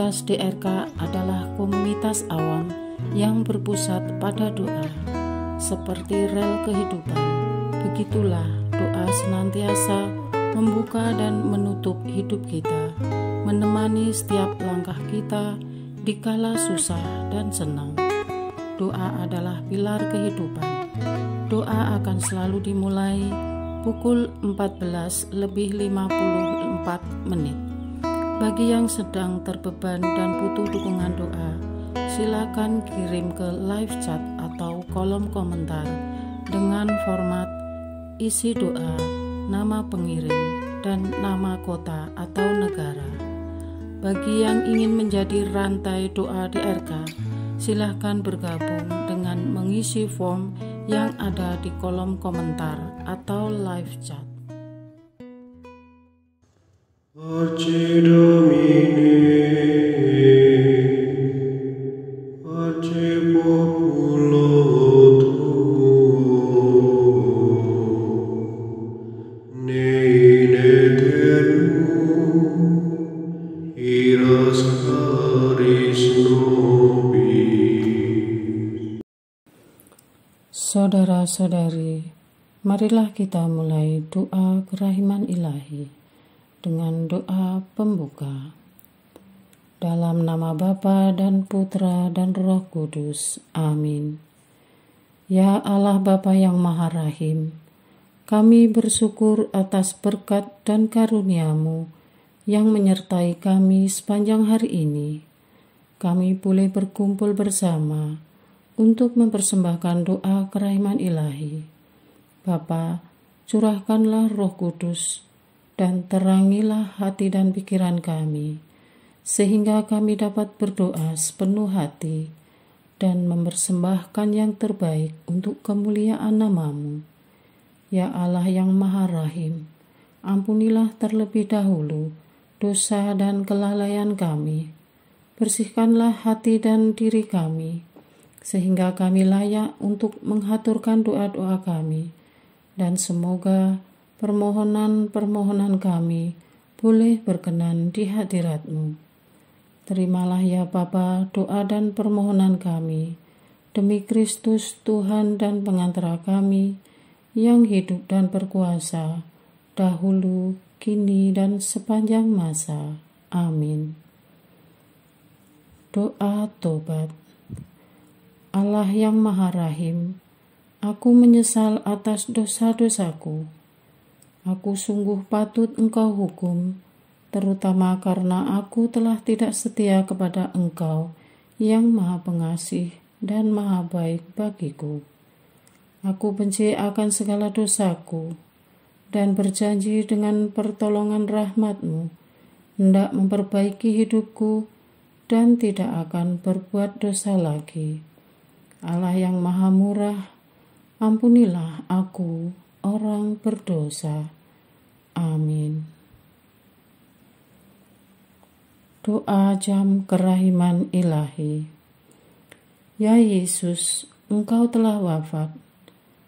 Komunitas DRK adalah komunitas awam yang berpusat pada doa. Seperti rel kehidupan, begitulah doa senantiasa membuka dan menutup hidup kita, menemani setiap langkah kita di kala susah dan senang. Doa adalah pilar kehidupan. Doa akan selalu dimulai pukul 14:54. Bagi yang sedang terbeban dan butuh dukungan doa, silakan kirim ke live chat atau kolom komentar dengan format isi doa, nama pengirim, dan nama kota atau negara. Bagi yang ingin menjadi rantai doa DRK, silakan bergabung dengan mengisi form yang ada di kolom komentar atau live chat. Pace Domini, pace populo tuo, ne in aeternum, iras caris nobis. Saudara-saudari, marilah kita mulai doa kerahiman ilahi dengan doa pembuka. Dalam nama Bapa dan Putra dan Roh Kudus. Amin. Ya Allah Bapa yang Maha Rahim, kami bersyukur atas berkat dan karunia-Mu yang menyertai kami sepanjang hari ini. Kami boleh berkumpul bersama untuk mempersembahkan doa kerahiman ilahi. Bapa, curahkanlah Roh Kudus dan terangilah hati dan pikiran kami, sehingga kami dapat berdoa sepenuh hati dan mempersembahkan yang terbaik untuk kemuliaan nama-Mu. Ya Allah yang Maha Rahim, ampunilah terlebih dahulu dosa dan kelalaian kami. Bersihkanlah hati dan diri kami, sehingga kami layak untuk menghaturkan doa-doa kami, dan semoga permohonan-permohonan kami boleh berkenan di hadirat-Mu. Terimalah ya Bapa doa dan permohonan kami, demi Kristus Tuhan dan pengantara kami, yang hidup dan berkuasa, dahulu, kini, dan sepanjang masa. Amin. Doa tobat. Allah yang Maha Rahim, aku menyesal atas dosa-dosaku. Aku sungguh patut Engkau hukum, terutama karena aku telah tidak setia kepada Engkau yang Maha Pengasih dan Maha Baik bagiku. Aku benci akan segala dosaku dan berjanji dengan pertolongan rahmat-Mu hendak memperbaiki hidupku dan tidak akan berbuat dosa lagi. Allah yang Maha Murah, ampunilah aku, orang berdosa. Amin. Doa jam kerahiman ilahi. Ya Yesus, Engkau telah wafat,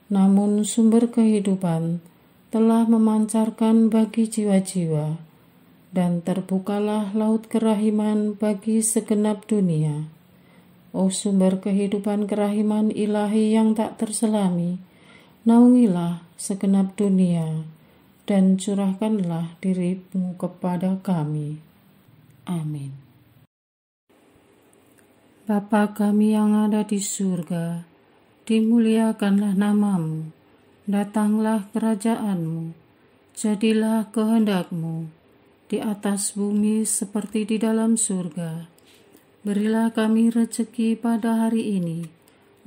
namun sumber kehidupan telah memancarkan bagi jiwa-jiwa, dan terbukalah laut kerahiman bagi segenap dunia. Oh sumber kehidupan kerahiman ilahi yang tak terselami, naungilah segenap dunia, dan curahkanlah diri-Mu kepada kami. Amin. Bapa kami yang ada di surga, dimuliakanlah nama-Mu, datanglah kerajaan-Mu, jadilah kehendak-Mu, di atas bumi seperti di dalam surga. Berilah kami rezeki pada hari ini,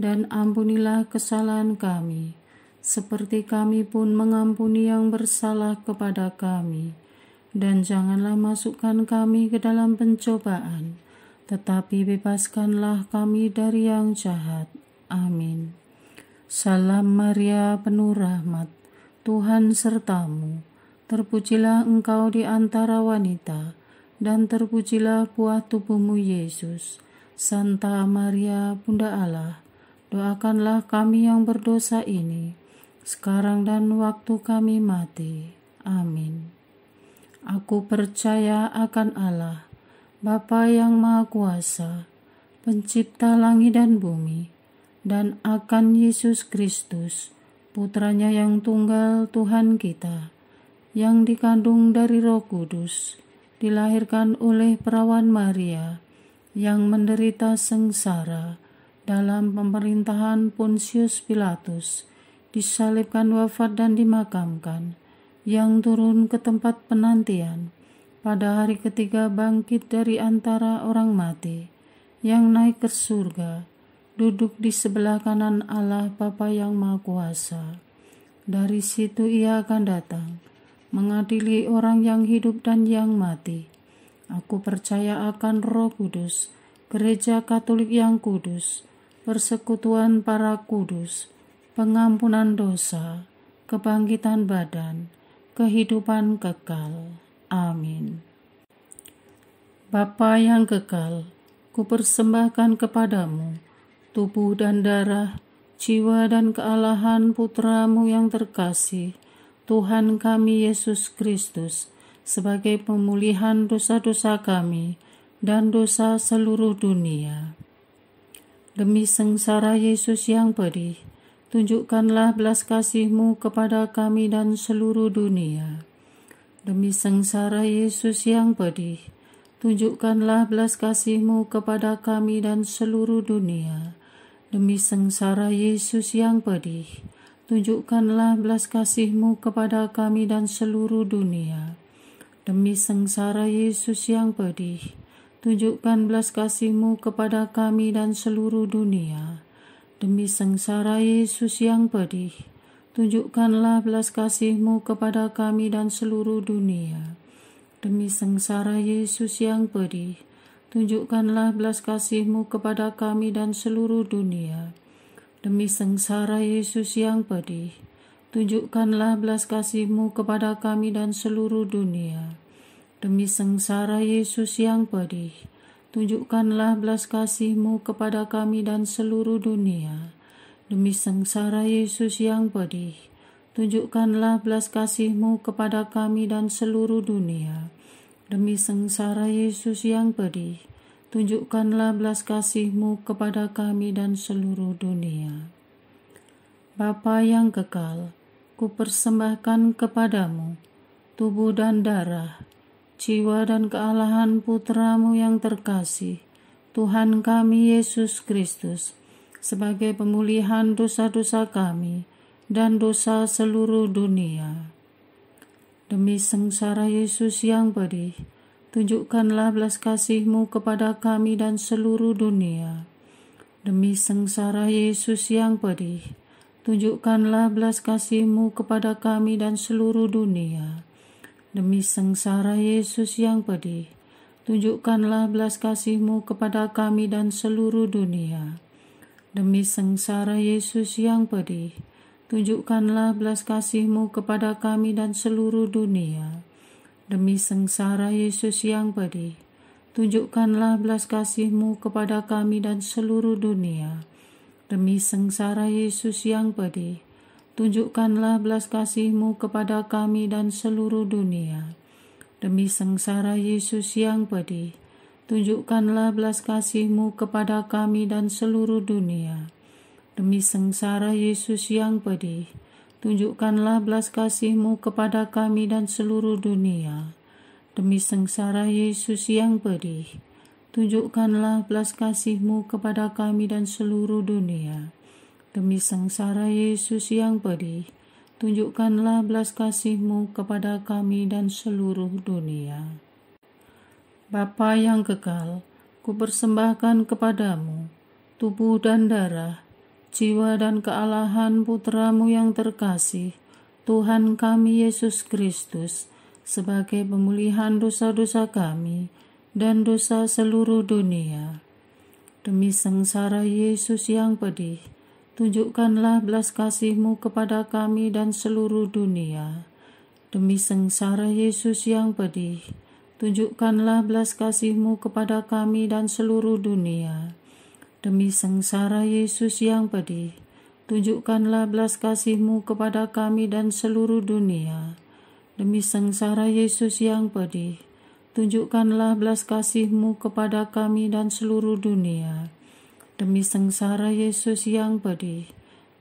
dan ampunilah kesalahan kami, seperti kami pun mengampuni yang bersalah kepada kami. Dan janganlah masukkan kami ke dalam pencobaan, tetapi bebaskanlah kami dari yang jahat. Amin. Salam Maria, penuh rahmat, Tuhan serta-Mu. Terpujilah Engkau di antara wanita, dan terpujilah buah tubuh-Mu Yesus. Santa Maria, Bunda Allah, doakanlah kami yang berdosa ini, sekarang dan waktu kami mati. Amin. Aku percaya akan Allah, Bapa yang Maha Kuasa, Pencipta langit dan bumi, dan akan Yesus Kristus, Putranya yang tunggal Tuhan kita, yang dikandung dari Roh Kudus, dilahirkan oleh perawan Maria, yang menderita sengsara dalam pemerintahan Pontius Pilatus, disalibkan, wafat dan dimakamkan, yang turun ke tempat penantian, pada hari ketiga bangkit dari antara orang mati, yang naik ke surga, duduk di sebelah kanan Allah Bapa yang Maha Kuasa. Dari situ Ia akan datang, mengadili orang yang hidup dan yang mati. Aku percaya akan Roh Kudus, Gereja Katolik yang kudus, persekutuan para kudus, pengampunan dosa, kebangkitan badan, kehidupan kekal. Amin. Bapa yang kekal, kupersembahkan kepadamu tubuh dan darah, jiwa dan kealahan Putramu yang terkasih, Tuhan kami Yesus Kristus, sebagai pemulihan dosa-dosa kami dan dosa seluruh dunia. Demi sengsara Yesus yang pedih, tunjukkanlah belas kasih-Mu kepada kami dan seluruh dunia. Demi sengsara Yesus yang pedih, tunjukkanlah belas kasih-Mu kepada kami dan seluruh dunia. Demi sengsara Yesus yang pedih, tunjukkanlah belas kasih-Mu kepada kami dan seluruh dunia. Demi sengsara Yesus yang pedih, tunjukkan belas kasih-Mu kepada kami dan seluruh dunia. Demi sengsara Yesus yang pedih, tunjukkanlah belas kasih-Mu kepada kami dan seluruh dunia. Demi sengsara Yesus yang pedih, tunjukkanlah belas kasih-Mu kepada kami dan seluruh dunia. Demi sengsara Yesus yang pedih, tunjukkanlah belas kasih-Mu kepada kami dan seluruh dunia. Demi sengsara Yesus yang pedih, tunjukkanlah belas kasih-Mu kepada kami dan seluruh dunia. Demi sengsara Yesus yang pedih, tunjukkanlah belas kasih-Mu kepada kami dan seluruh dunia. Demi sengsara Yesus yang pedih, tunjukkanlah belas kasih-Mu kepada kami dan seluruh dunia. Bapa yang kekal, kupersembahkan kepadamu tubuh dan darah, jiwa dan kealahan Putramu yang terkasih, Tuhan kami Yesus Kristus, sebagai pemulihan dosa-dosa kami dan dosa seluruh dunia. Demi sengsara Yesus yang pedih, tunjukkanlah belas kasih-Mu kepada kami dan seluruh dunia. Demi sengsara Yesus yang pedih, tunjukkanlah belas kasih-Mu kepada kami dan seluruh dunia. Demi sengsara Yesus yang pedih, tunjukkanlah belas kasih-Mu kepada kami dan seluruh dunia. Demi sengsara Yesus yang pedih, tunjukkanlah belas kasih-Mu kepada kami dan seluruh dunia. Demi sengsara Yesus yang pedih, tunjukkanlah belas kasih-Mu kepada kami dan seluruh dunia. Demi sengsara Yesus yang pedih, tunjukkanlah belas kasih-Mu kepada kami dan seluruh dunia. Demi sengsara Yesus yang pedih, tunjukkanlah belas kasih-Mu kepada kami dan seluruh dunia. Demi sengsara Yesus yang pedih, tunjukkanlah belas kasih-Mu kepada kami dan seluruh dunia. Demi sengsara Yesus yang pedih, tunjukkanlah belas kasih-Mu kepada kami dan seluruh dunia. Demi sengsara Yesus yang pedih, tunjukkanlah belas kasih-Mu kepada kami dan seluruh dunia. Bapa yang kekal, kupersembahkan kepadamu tubuh dan darah, jiwa dan kealahan Putramu yang terkasih, Tuhan kami Yesus Kristus, sebagai pemulihan dosa-dosa kami dan dosa seluruh dunia. Demi sengsara Yesus yang pedih, tunjukkanlah belas kasih-Mu kepada kami dan seluruh dunia. Demi sengsara Yesus yang pedih, tunjukkanlah belas kasih-Mu kepada kami dan seluruh dunia. Demi sengsara Yesus yang pedih, tunjukkanlah belas kasih-Mu kepada kami dan seluruh dunia. Demi sengsara Yesus yang pedih, tunjukkanlah belas kasih-Mu kepada kami dan seluruh dunia. Demi sengsara Yesus yang pedih,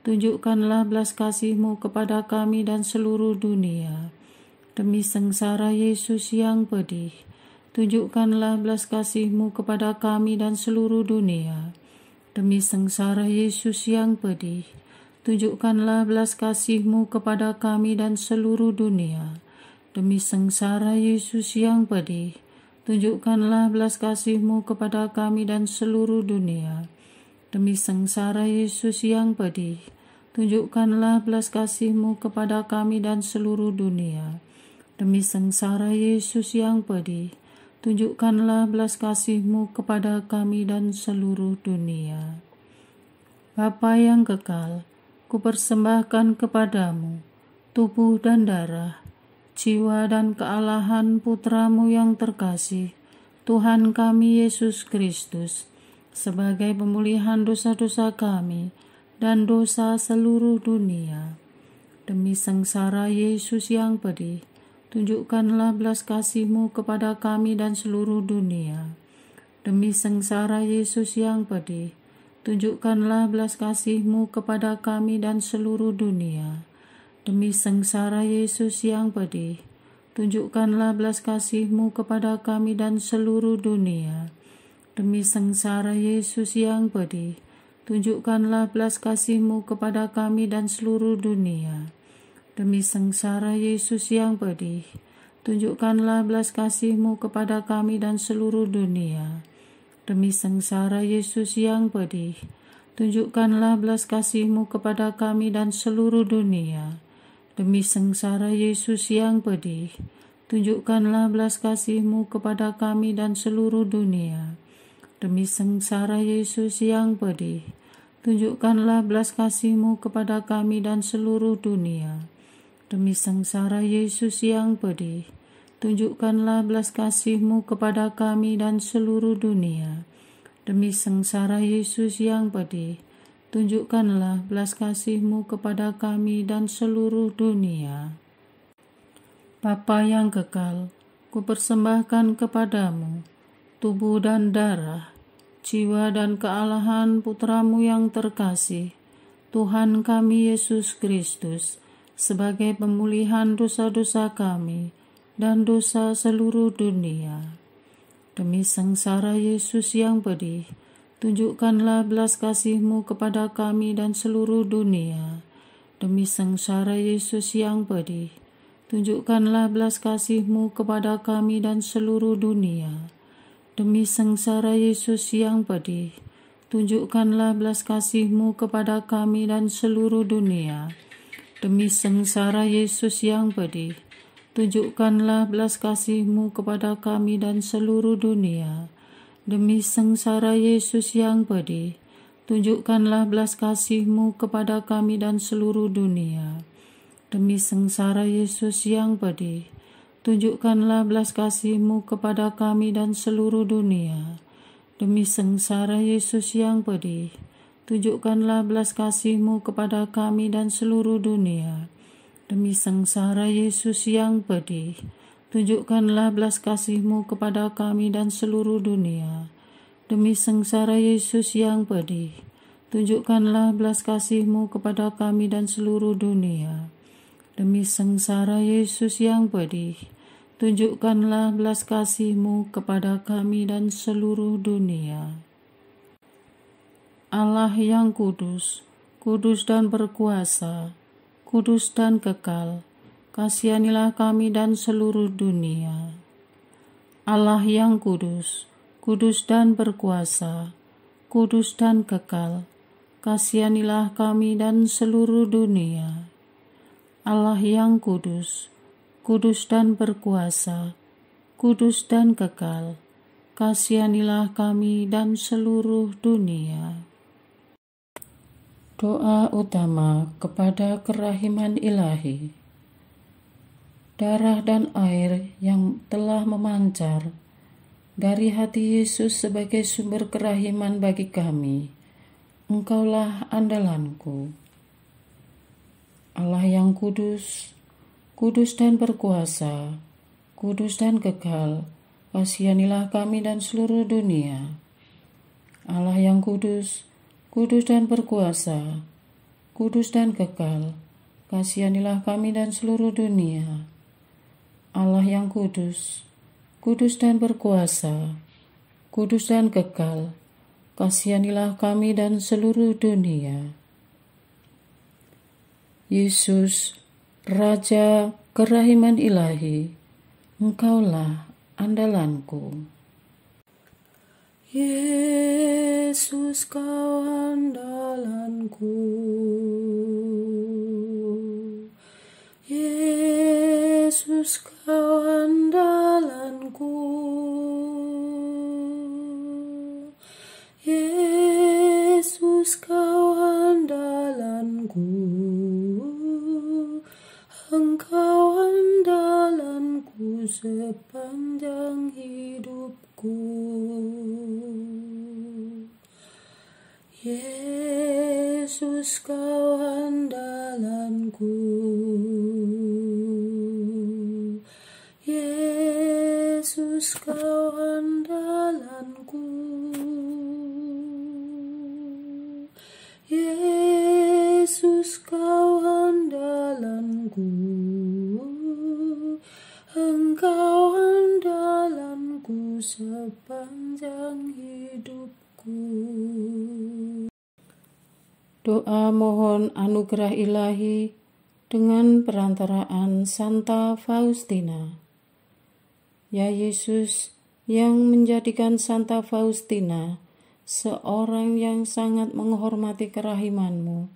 tunjukkanlah belas kasih-Mu kepada kami dan seluruh dunia. Demi sengsara Yesus yang pedih, tunjukkanlah belas kasih-Mu kepada kami dan seluruh dunia. Demi sengsara Yesus yang pedih, tunjukkanlah belas kasih-Mu kepada kami dan seluruh dunia. Demi sengsara Yesus yang pedih, tunjukkanlah belas kasih-Mu kepada kami dan seluruh dunia. Demi sengsara Yesus yang pedih, tunjukkanlah belas kasih-Mu kepada kami dan seluruh dunia. Demi sengsara Yesus yang pedih, tunjukkanlah belas kasih-Mu kepada kami dan seluruh dunia. Bapa yang kekal, kupersembahkan kepadamu tubuh dan darah, jiwa dan kealahan Putra-Mu yang terkasih, Tuhan kami Yesus Kristus, sebagai pemulihan dosa-dosa kami dan dosa seluruh dunia. Demi sengsara Yesus yang pedih, tunjukkanlah belas kasih-Mu kepada kami dan seluruh dunia. Demi sengsara Yesus yang pedih, tunjukkanlah belas kasih-Mu kepada kami dan seluruh dunia. Demi sengsara Yesus yang pedih, tunjukkanlah belas kasih-Mu kepada kami dan seluruh dunia. Demi sengsara Yesus yang pedih, tunjukkanlah belas kasih-Mu kepada kami dan seluruh dunia. Demi sengsara Yesus yang pedih, tunjukkanlah belas kasih-Mu kepada kami dan seluruh dunia. Demi sengsara Yesus yang pedih, tunjukkanlah belas kasih-Mu kepada kami dan seluruh dunia. Demi sengsara Yesus yang pedih, tunjukkanlah belas kasih-Mu kepada kami dan seluruh dunia. Demi sengsara Yesus yang pedih, tunjukkanlah belas kasih-Mu kepada kami dan seluruh dunia. Demi sengsara Yesus yang pedih, tunjukkanlah belas kasih-Mu kepada kami dan seluruh dunia. Demi sengsara Yesus yang pedih, tunjukkanlah belas kasih-Mu kepada kami dan seluruh dunia. Bapa yang kekal, kupersembahkan kepadamu tubuh dan darah, jiwa dan kealahan Putra-Mu yang terkasih, Tuhan kami Yesus Kristus, sebagai pemulihan dosa-dosa kami dan dosa seluruh dunia. Demi sengsara Yesus yang pedih, tunjukkanlah belas kasih-Mu kepada kami dan seluruh dunia. Demi sengsara Yesus yang pedih, tunjukkanlah belas kasih-Mu kepada kami dan seluruh dunia. Demi sengsara Yesus yang pedih, tunjukkanlah belas kasih-Mu kepada kami dan seluruh dunia. Demi sengsara Yesus yang pedih, tunjukkanlah belas kasih-Mu kepada kami dan seluruh dunia. Demi sengsara Yesus yang pedih, tunjukkanlah belas kasih-Mu kepada kami dan seluruh dunia. Demi sengsara Yesus yang pedih, tunjukkanlah belas kasih-Mu kepada kami dan seluruh dunia. Demi sengsara Yesus yang pedih, tunjukkanlah belas kasih-Mu kepada kami dan seluruh dunia. Demi sengsara Yesus yang pedih, tunjukkanlah belas kasih-Mu kepada kami dan seluruh dunia. Demi sengsara Yesus yang pedih, tunjukkanlah belas kasih-Mu kepada kami dan seluruh dunia. Demi sengsara Yesus yang pedih, tunjukkanlah belas kasih-Mu kepada kami dan seluruh dunia. Allah yang kudus, kudus dan berkuasa, kudus dan kekal, kasihanilah kami dan seluruh dunia. Allah yang kudus, kudus dan berkuasa, kudus dan kekal, kasihanilah kami dan seluruh dunia. Allah yang kudus, kudus dan berkuasa, kudus dan kekal, kasihanilah kami dan seluruh dunia. Doa utama kepada kerahiman ilahi. Darah dan air yang telah memancar dari hati Yesus sebagai sumber kerahiman bagi kami, Engkaulah andalanku. Allah yang kudus, kudus dan berkuasa, kudus dan kekal, kasihanilah kami dan seluruh dunia. Allah yang kudus, kudus dan berkuasa, kudus dan kekal, kasihanilah kami dan seluruh dunia. Allah yang kudus, kudus dan berkuasa, kudus dan kekal, kasihanilah kami dan seluruh dunia. Yesus, Raja kerahiman ilahi, Engkaulah andalanku. Yesus, Kau andalanku. Yesus, Kau andalanku. Yesus, Kau andalanku. Engkau andalanku sepanjang hidupku. Yesus, Kau andalanku. Yesus, Kau andalanku. Yesus, Kau andalanku. Engkau andalanku sepanjang hidupku. Doa mohon anugerah ilahi dengan perantaraan Santa Faustina. Ya Yesus, yang menjadikan Santa Faustina seorang yang sangat menghormati kerahiman-Mu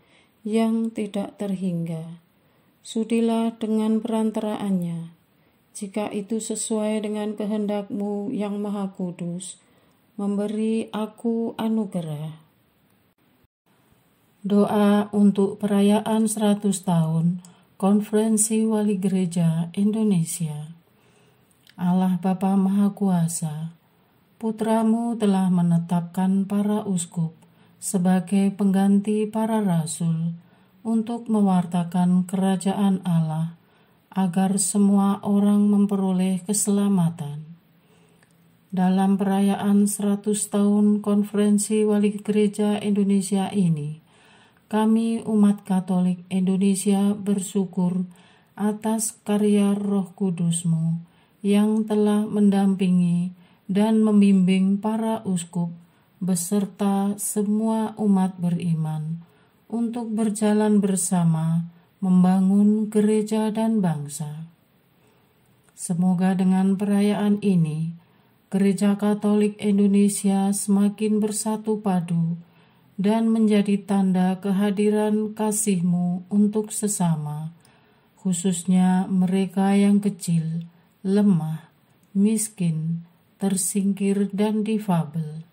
yang tidak terhingga, sudilah dengan perantaraannya, jika itu sesuai dengan kehendak-Mu yang maha kudus, memberi aku anugerah. Doa untuk perayaan 100 tahun Konferensi Wali Gereja Indonesia. Allah Bapa Maha Kuasa, Putra-Mu telah menetapkan para uskup sebagai pengganti para rasul untuk mewartakan kerajaan Allah, agar semua orang memperoleh keselamatan. Dalam perayaan 100 tahun Konferensi Wali Gereja Indonesia ini, kami umat Katolik Indonesia bersyukur atas karya Roh Kudus-Mu yang telah mendampingi dan membimbing para uskup beserta semua umat beriman untuk berjalan bersama membangun gereja dan bangsa. Semoga dengan perayaan ini, Gereja Katolik Indonesia semakin bersatu padu dan menjadi tanda kehadiran kasih-Mu untuk sesama, khususnya mereka yang kecil, lemah, miskin, tersingkir, dan difabel.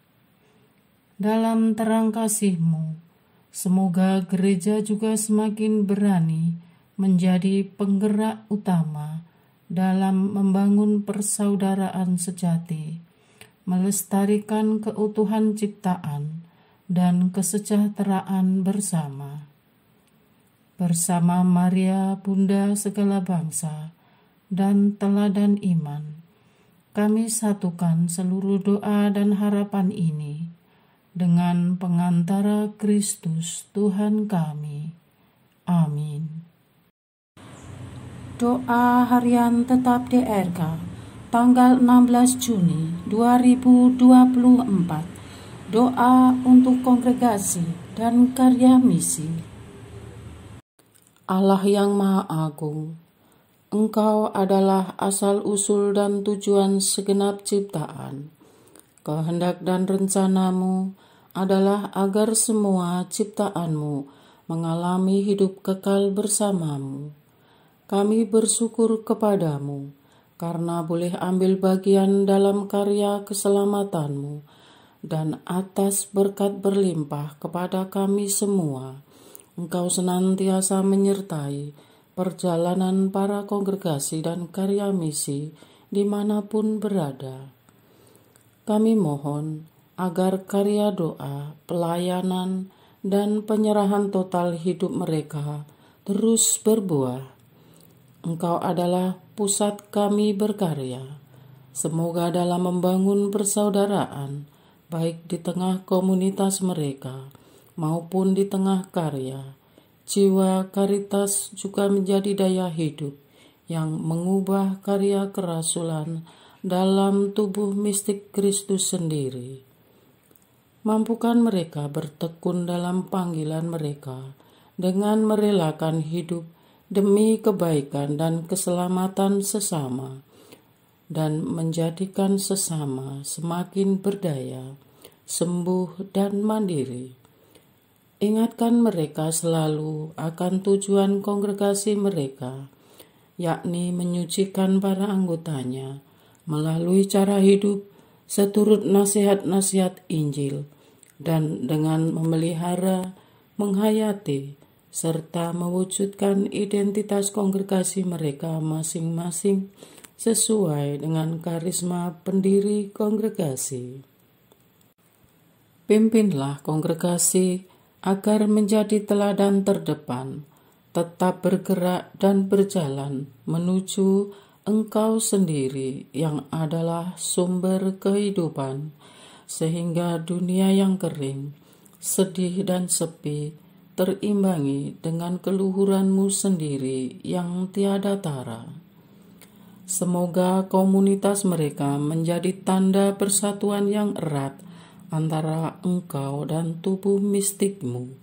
Dalam terang kasih-Mu, semoga gereja juga semakin berani menjadi penggerak utama dalam membangun persaudaraan sejati, melestarikan keutuhan ciptaan dan kesejahteraan bersama. Bersama Maria, Bunda segala bangsa, dan teladan iman, kami satukan seluruh doa dan harapan ini dengan pengantara Kristus Tuhan kami. Amin. Doa harian tetap DRK tanggal 16 Juni 2024. Doa untuk kongregasi dan karya misi. Allah yang Maha Agung, Engkau adalah asal-usul dan tujuan segenap ciptaan. Kehendak dan rencana-Mu adalah agar semua ciptaan-Mu mengalami hidup kekal bersama-Mu. Kami bersyukur kepada-Mu karena boleh ambil bagian dalam karya keselamatan-Mu dan atas berkat berlimpah kepada kami semua. Engkau senantiasa menyertai perjalanan para kongregasi dan karya misi dimanapun berada. Kami mohon agar karya doa, pelayanan, dan penyerahan total hidup mereka terus berbuah. Engkau adalah pusat kami berkarya. Semoga dalam membangun persaudaraan, baik di tengah komunitas mereka maupun di tengah karya, jiwa karitas juga menjadi daya hidup yang mengubah karya kerasulan dalam tubuh mistik Kristus sendiri. Mampukan mereka bertekun dalam panggilan mereka dengan merelakan hidup demi kebaikan dan keselamatan sesama, dan menjadikan sesama semakin berdaya, sembuh dan mandiri. Ingatkan mereka selalu akan tujuan kongregasi mereka, yakni menyucikan para anggotanya melalui cara hidup seturut nasihat-nasihat Injil, dan dengan memelihara, menghayati, serta mewujudkan identitas kongregasi mereka masing-masing sesuai dengan karisma pendiri kongregasi. Pimpinlah kongregasi agar menjadi teladan terdepan, tetap bergerak dan berjalan menuju Engkau sendiri yang adalah sumber kehidupan, sehingga dunia yang kering, sedih dan sepi terimbangi dengan keluhuran-Mu sendiri yang tiada tara. Semoga komunitas mereka menjadi tanda persatuan yang erat antara Engkau dan tubuh mistik-Mu,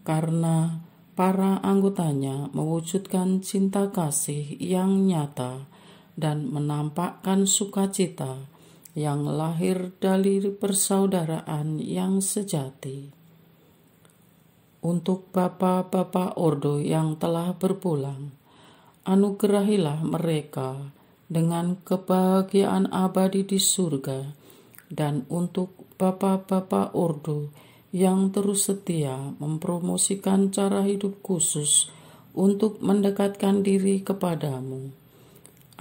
karena para anggotanya mewujudkan cinta kasih yang nyata dan menampakkan sukacita yang lahir dari persaudaraan yang sejati. Untuk Bapa-Bapa Ordo yang telah berpulang, anugerahilah mereka dengan kebahagiaan abadi di surga, dan untuk Bapa-Bapa Ordo yang terus setia mempromosikan cara hidup khusus untuk mendekatkan diri kepadamu,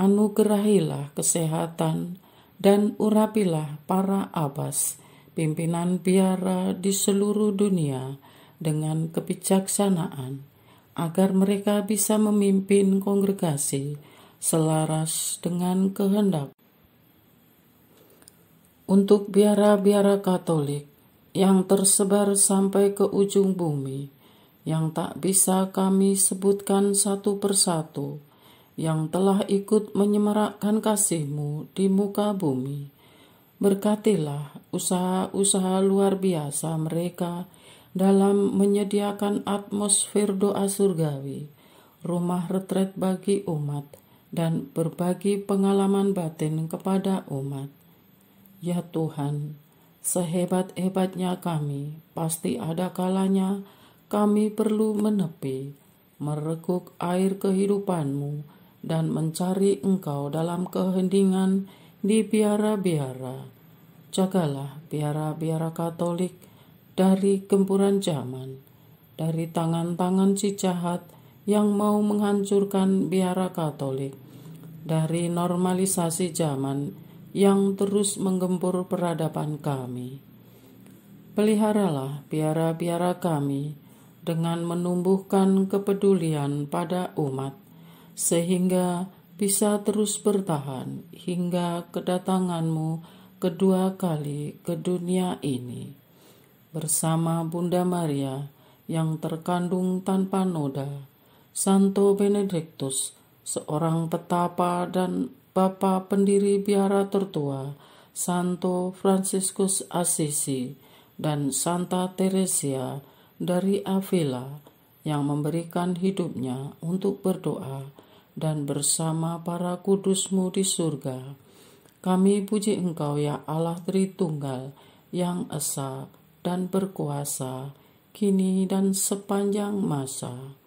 anugerahilah kesehatan dan urapilah para abas, pimpinan biara di seluruh dunia dengan kebijaksanaan, agar mereka bisa memimpin kongregasi selaras dengan kehendak. Untuk biara-biara Katolik yang tersebar sampai ke ujung bumi, yang tak bisa kami sebutkan satu persatu, yang telah ikut menyemarakkan kasih-Mu di muka bumi, berkatilah usaha-usaha luar biasa mereka dalam menyediakan atmosfer doa surgawi, rumah retret bagi umat, dan berbagi pengalaman batin kepada umat. Ya Tuhan, sehebat-hebatnya kami, pasti ada kalanya kami perlu menepi, mereguk air kehidupan-Mu, dan mencari Engkau dalam keheningan di biara-biara. Jagalah biara-biara Katolik dari gempuran zaman, dari tangan-tangan si jahat yang mau menghancurkan biara Katolik, dari normalisasi zaman yang terus menggempur peradaban kami. Peliharalah biara-biara kami dengan menumbuhkan kepedulian pada umat, sehingga bisa terus bertahan hingga kedatangan-Mu kedua kali ke dunia ini. Bersama Bunda Maria yang terkandung tanpa noda, Santo Benediktus, seorang petapa dan Bapa pendiri biara tertua, Santo Fransiskus Assisi, dan Santa Teresia dari Avila yang memberikan hidupnya untuk berdoa, dan bersama para kudus-Mu di surga. Kami puji Engkau ya Allah Tritunggal yang esa dan berkuasa, kini dan sepanjang masa.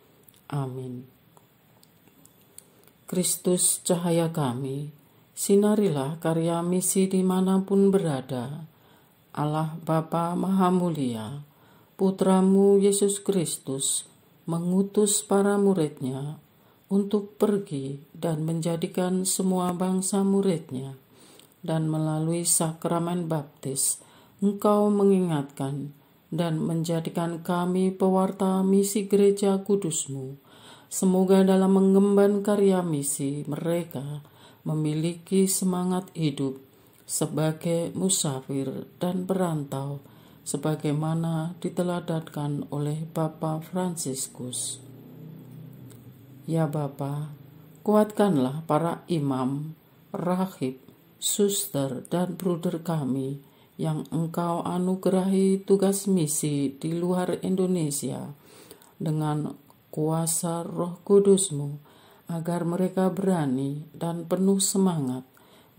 Amin. Kristus cahaya kami, sinarilah karya misi dimanapun berada. Allah Bapa Maha Mulia, Putra-Mu Yesus Kristus mengutus para murid-Nya untuk pergi dan menjadikan semua bangsa murid-Nya, dan melalui sakramen baptis Engkau mengingatkan dan menjadikan kami pewarta misi gereja kudus-Mu. Semoga dalam mengemban karya misi mereka memiliki semangat hidup sebagai musafir dan perantau, sebagaimana diteladankan oleh Bapa Fransiskus. Ya Bapa, kuatkanlah para imam, rahib, suster, dan bruder kami yang Engkau anugerahi tugas misi di luar Indonesia dengan kuasa Roh Kudus-Mu, agar mereka berani dan penuh semangat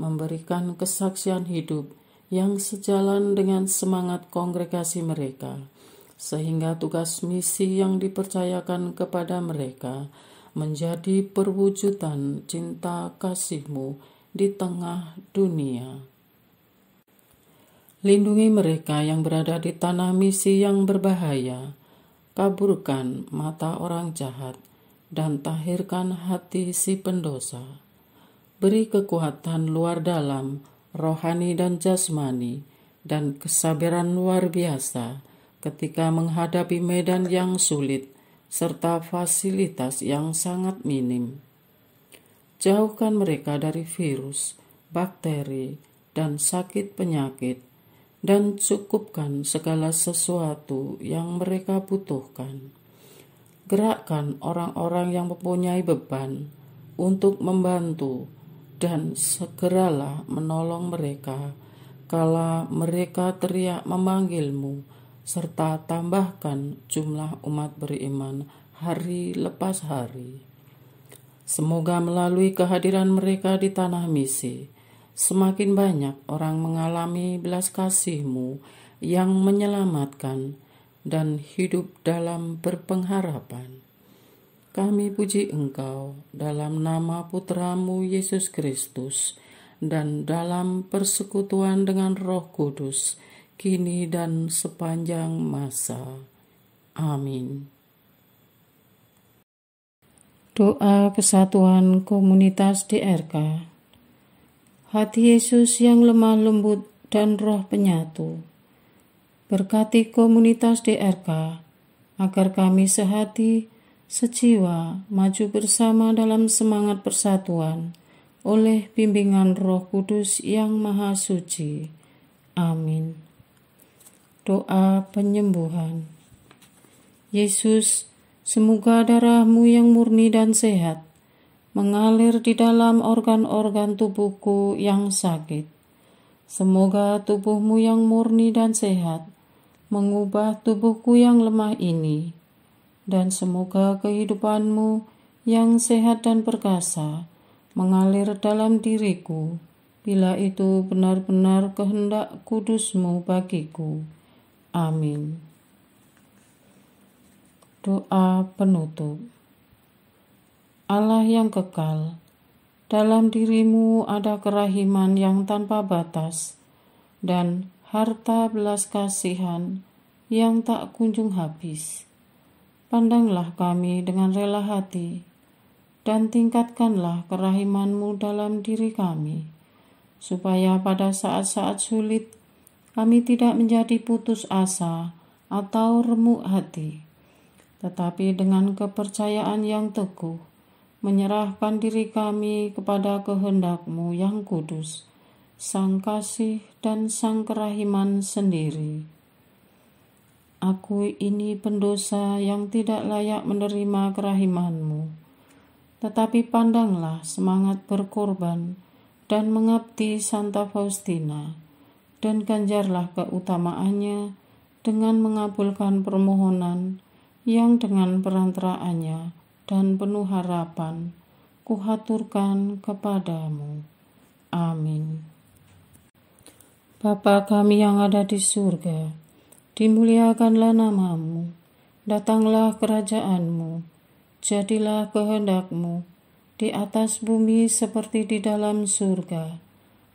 memberikan kesaksian hidup yang sejalan dengan semangat kongregasi mereka, sehingga tugas misi yang dipercayakan kepada mereka menjadi perwujudan cinta kasih-Mu di tengah dunia. Lindungi mereka yang berada di tanah misi yang berbahaya, kaburkan mata orang jahat, dan tahirkan hati si pendosa. Beri kekuatan luar dalam, rohani dan jasmani, dan kesabaran luar biasa ketika menghadapi medan yang sulit, serta fasilitas yang sangat minim. Jauhkan mereka dari virus, bakteri, dan sakit penyakit, dan cukupkan segala sesuatu yang mereka butuhkan. Gerakkan orang-orang yang mempunyai beban untuk membantu, dan segeralah menolong mereka kala mereka teriak memanggil-Mu, serta tambahkan jumlah umat beriman hari lepas hari. Semoga melalui kehadiran mereka di tanah misi, semakin banyak orang mengalami belas kasih-Mu yang menyelamatkan dan hidup dalam berpengharapan. Kami puji Engkau dalam nama Putra-Mu Yesus Kristus dan dalam persekutuan dengan Roh Kudus, kini dan sepanjang masa. Amin. Doa kesatuan komunitas DRK. Hati Yesus yang lemah lembut dan roh penyatu, berkati komunitas DRK, agar kami sehati, sejiwa, maju bersama dalam semangat persatuan, oleh bimbingan Roh Kudus yang Maha Suci. Amin. Doa penyembuhan. Yesus, semoga darah-Mu yang murni dan sehat mengalir di dalam organ-organ tubuhku yang sakit. Semoga tubuh-Mu yang murni dan sehat mengubah tubuhku yang lemah ini, dan semoga kehidupan-Mu yang sehat dan perkasa mengalir dalam diriku, bila itu benar-benar kehendak kudus-Mu bagiku. Amin. Doa penutup. Allah yang kekal, dalam diri-Mu ada kerahiman yang tanpa batas, dan harta belas kasihan yang tak kunjung habis. Pandanglah kami dengan rela hati, dan tingkatkanlah kerahiman-Mu dalam diri kami, supaya pada saat-saat sulit kami tidak menjadi putus asa atau remuk hati, tetapi dengan kepercayaan yang teguh, menyerahkan diri kami kepada kehendak-Mu yang kudus, Sang Kasih dan Sang Kerahiman sendiri. Aku ini pendosa yang tidak layak menerima kerahiman-Mu, tetapi pandanglah semangat berkorban dan mengabdi Santa Faustina, dan ganjarlah keutamaannya dengan mengabulkan permohonan yang dengan perantaraannya dan penuh harapan kuhaturkan kepadamu. Amin. Bapa kami yang ada di surga, dimuliakanlah nama-Mu, datanglah kerajaan-Mu, jadilah kehendak-Mu di atas bumi seperti di dalam surga.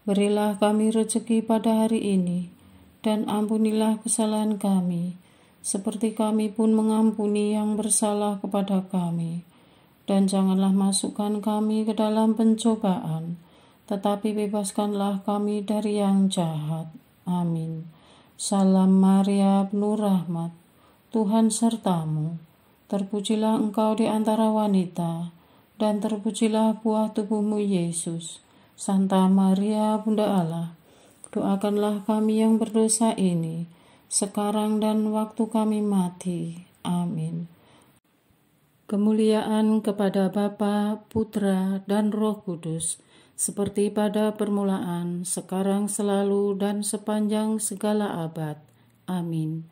Berilah kami rezeki pada hari ini, dan ampunilah kesalahan kami, seperti kami pun mengampuni yang bersalah kepada kami. Dan janganlah masukkan kami ke dalam pencobaan, tetapi bebaskanlah kami dari yang jahat. Amin. Salam Maria, penuh rahmat, Tuhan sertamu. Terpujilah engkau di antara wanita, dan terpujilah buah tubuhmu Yesus. Santa Maria Bunda Allah, doakanlah kami yang berdosa ini, sekarang dan waktu kami mati. Amin. Kemuliaan kepada Bapa, Putra, dan Roh Kudus, seperti pada permulaan, sekarang, selalu, dan sepanjang segala abad. Amin.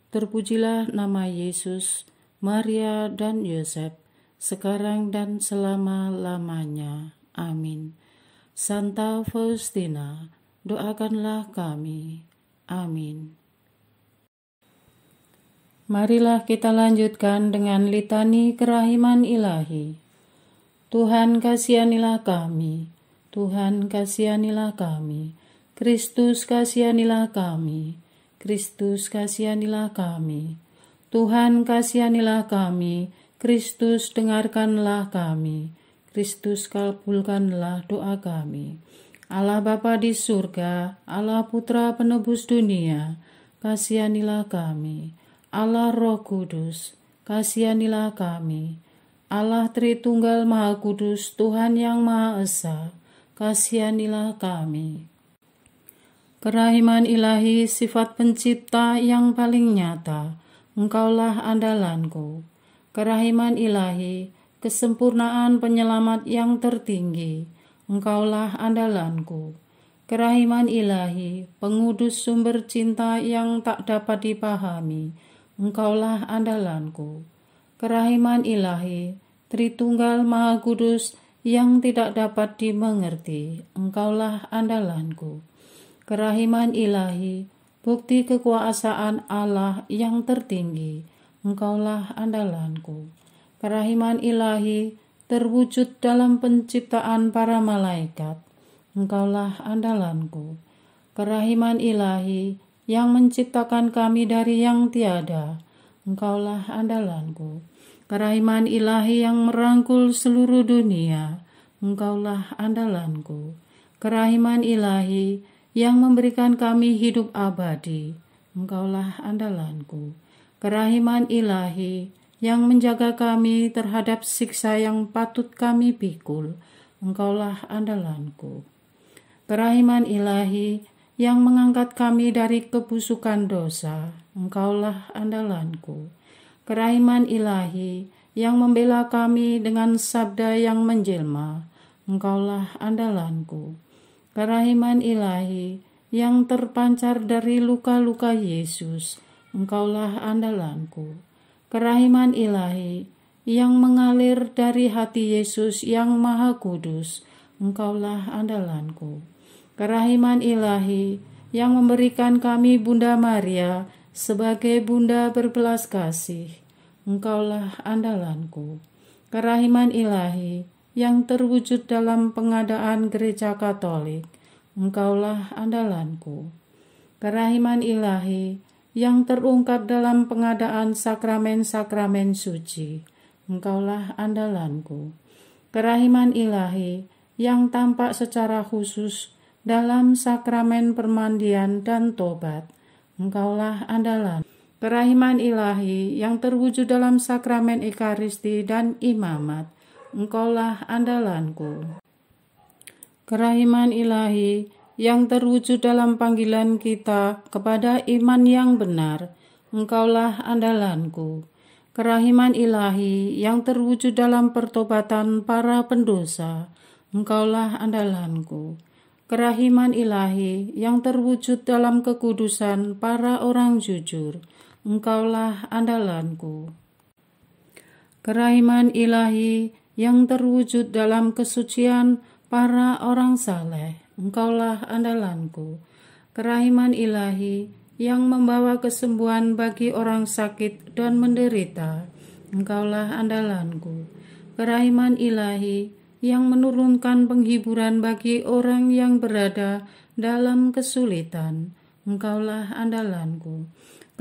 Terpujilah nama Yesus, Maria, dan Yosef, sekarang dan selama-lamanya. Amin. Santa Faustina, doakanlah kami. Amin. Marilah kita lanjutkan dengan litani kerahiman ilahi. Tuhan kasihanilah kami, Tuhan kasihanilah kami, Kristus kasihanilah kami, Kristus kasihanilah kami, Tuhan kasihanilah kami, Kristus dengarkanlah kami, Kristus kabulkanlah doa kami. Allah Bapa di surga, Allah Putra penebus dunia, kasihanilah kami. Allah Roh Kudus, kasihanilah kami. Allah Tritunggal Maha Kudus, Tuhan yang Maha Esa, kasihanilah kami. Kerahiman ilahi, sifat pencipta yang paling nyata, Engkaulah andalanku. Kerahiman ilahi, kesempurnaan penyelamat yang tertinggi, Engkaulah andalanku. Kerahiman ilahi, pengudus sumber cinta yang tak dapat dipahami, Engkaulah andalanku. Kerahiman ilahi, Tritunggal Maha Kudus yang tidak dapat dimengerti, Engkaulah andalanku. Kerahiman ilahi, bukti kekuasaan Allah yang tertinggi, Engkaulah andalanku. Kerahiman ilahi, terwujud dalam penciptaan para malaikat, Engkaulah andalanku. Kerahiman ilahi, yang menciptakan kami dari yang tiada, Engkaulah andalanku. Kerahiman ilahi yang merangkul seluruh dunia, Engkaulah andalanku. Kerahiman ilahi yang memberikan kami hidup abadi, Engkaulah andalanku. Kerahiman ilahi yang menjaga kami terhadap siksa yang patut kami pikul, Engkaulah andalanku. Kerahiman ilahi yang mengangkat kami dari kebusukan dosa, Engkaulah andalanku. Kerahiman ilahi yang membela kami dengan sabda yang menjelma, Engkaulah andalanku. Kerahiman ilahi yang terpancar dari luka-luka Yesus, Engkaulah andalanku. Kerahiman ilahi yang mengalir dari hati Yesus yang Maha Kudus, Engkaulah andalanku. Kerahiman ilahi yang memberikan kami Bunda Maria sebagai Bunda berbelas kasih, Engkaulah andalanku. Kerahiman ilahi yang terwujud dalam pengadaan Gereja Katolik, Engkaulah andalanku. Kerahiman ilahi yang terungkap dalam pengadaan sakramen-sakramen suci, Engkaulah andalanku. Kerahiman ilahi yang tampak secara khusus dalam sakramen permandian dan tobat, Engkaulah andalan. Kerahiman ilahi yang terwujud dalam sakramen Ekaristi dan imamat, Engkaulah andalanku. Kerahiman ilahi yang terwujud dalam panggilan kita kepada iman yang benar, Engkaulah andalanku. Kerahiman ilahi yang terwujud dalam pertobatan para pendosa, Engkaulah andalanku. Kerahiman ilahi yang terwujud dalam kekudusan para orang jujur, Engkaulah andalanku. Kerahiman ilahi yang terwujud dalam kesucian para orang saleh, Engkaulah andalanku. Kerahiman ilahi yang membawa kesembuhan bagi orang sakit dan menderita, Engkaulah andalanku. Kerahiman ilahi yang menurunkan penghiburan bagi orang yang berada dalam kesulitan, Engkaulah andalanku.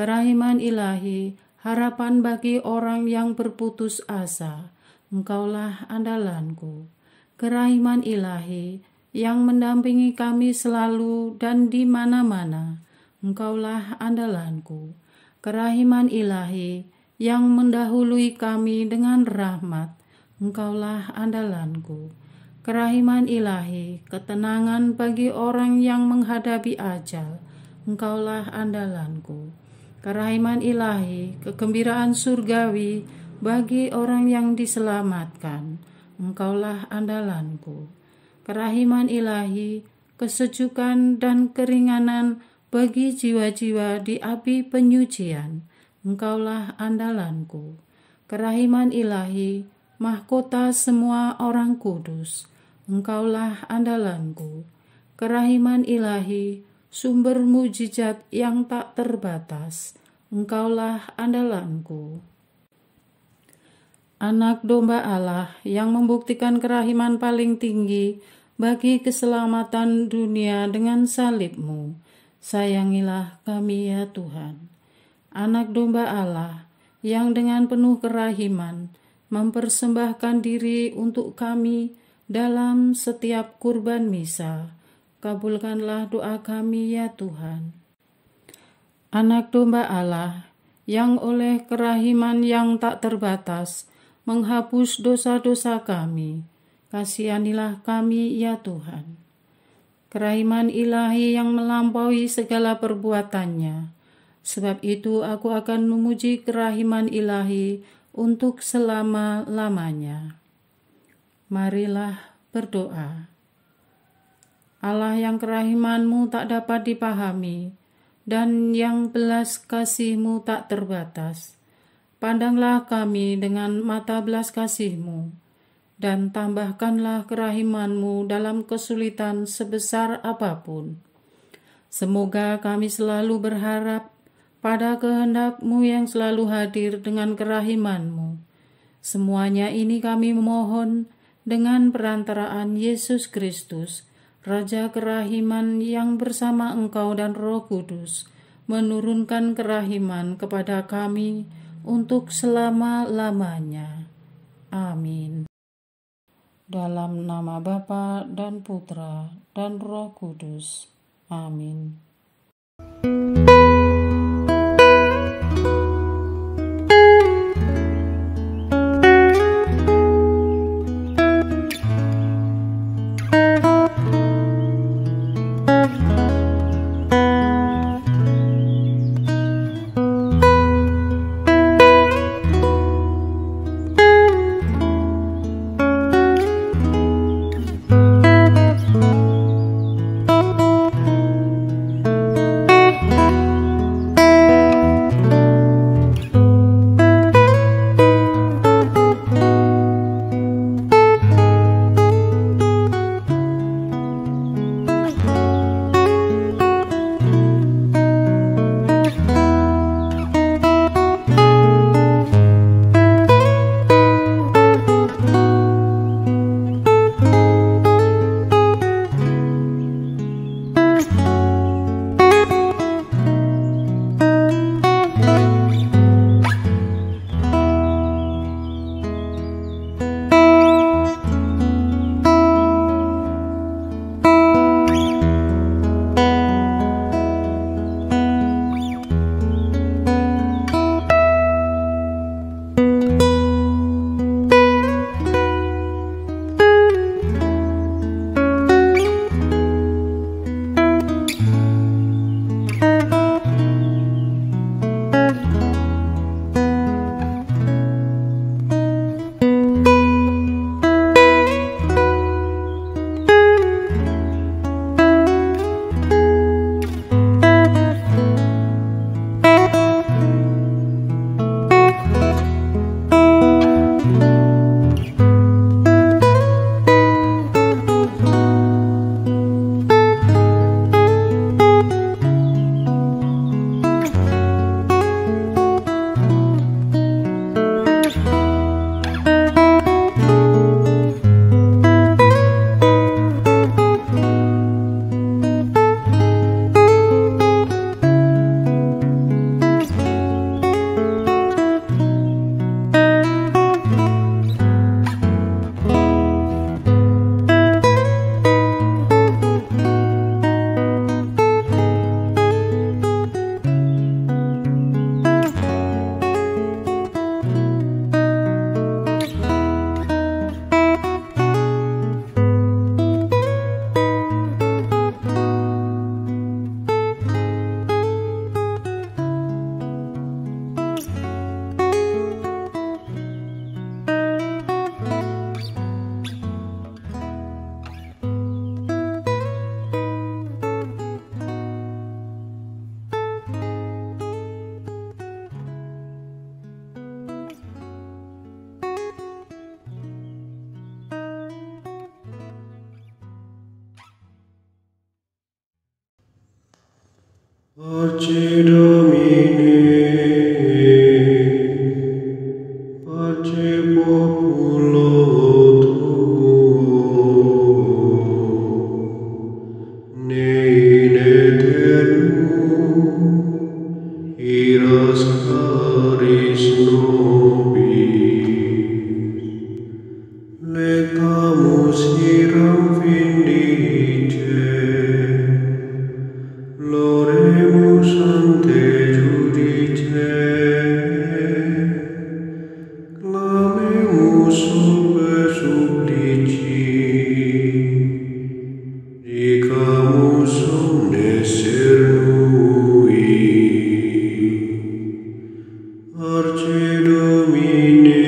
Kerahiman ilahi, harapan bagi orang yang berputus asa, Engkaulah andalanku. Kerahiman ilahi yang mendampingi kami selalu dan di mana-mana, Engkaulah andalanku. Kerahiman ilahi yang mendahului kami dengan rahmat, Engkaulah andalanku. Kerahiman ilahi, ketenangan bagi orang yang menghadapi ajal, Engkaulah andalanku. Kerahiman ilahi, kegembiraan surgawi bagi orang yang diselamatkan, Engkaulah andalanku. Kerahiman ilahi, kesejukan dan keringanan bagi jiwa-jiwa di api penyucian, Engkaulah andalanku. Kerahiman ilahi, mahkota semua orang kudus, Engkaulah andalanku. Kerahiman ilahi, sumber mujizat yang tak terbatas, Engkaulah andalanku. Anak domba Allah yang membuktikan kerahiman paling tinggi bagi keselamatan dunia dengan salib-Mu, sayangilah kami ya Tuhan. Anak domba Allah yang dengan penuh kerahiman mempersembahkan diri untuk kami dalam setiap kurban misa, kabulkanlah doa kami ya Tuhan. Anak domba Allah yang oleh kerahiman yang tak terbatas menghapus dosa-dosa kami, kasihanilah kami ya Tuhan. Kerahiman ilahi yang melampaui segala perbuatannya, sebab itu aku akan memuji kerahiman ilahi untuk selama-lamanya. Marilah berdoa. Allah yang kerahiman-Mu tak dapat dipahami dan yang belas kasih-Mu tak terbatas, pandanglah kami dengan mata belas kasih-Mu dan tambahkanlah kerahiman-Mu dalam kesulitan sebesar apapun. Semoga kami selalu berharap pada kehendak-Mu yang selalu hadir dengan kerahiman-Mu. Semuanya ini kami memohon dengan perantaraan Yesus Kristus, Raja kerahiman yang bersama Engkau dan Roh Kudus, menurunkan kerahiman kepada kami untuk selama-lamanya. Amin. Dalam nama Bapa dan Putra dan Roh Kudus. Amin. Pace Domine, pace populo tuo, ne in aeternum iras caris nobis, letamus iram vindice, Loremus ante judice, clamemus sube supplici, dicamus omnes cernui. Arce Domine,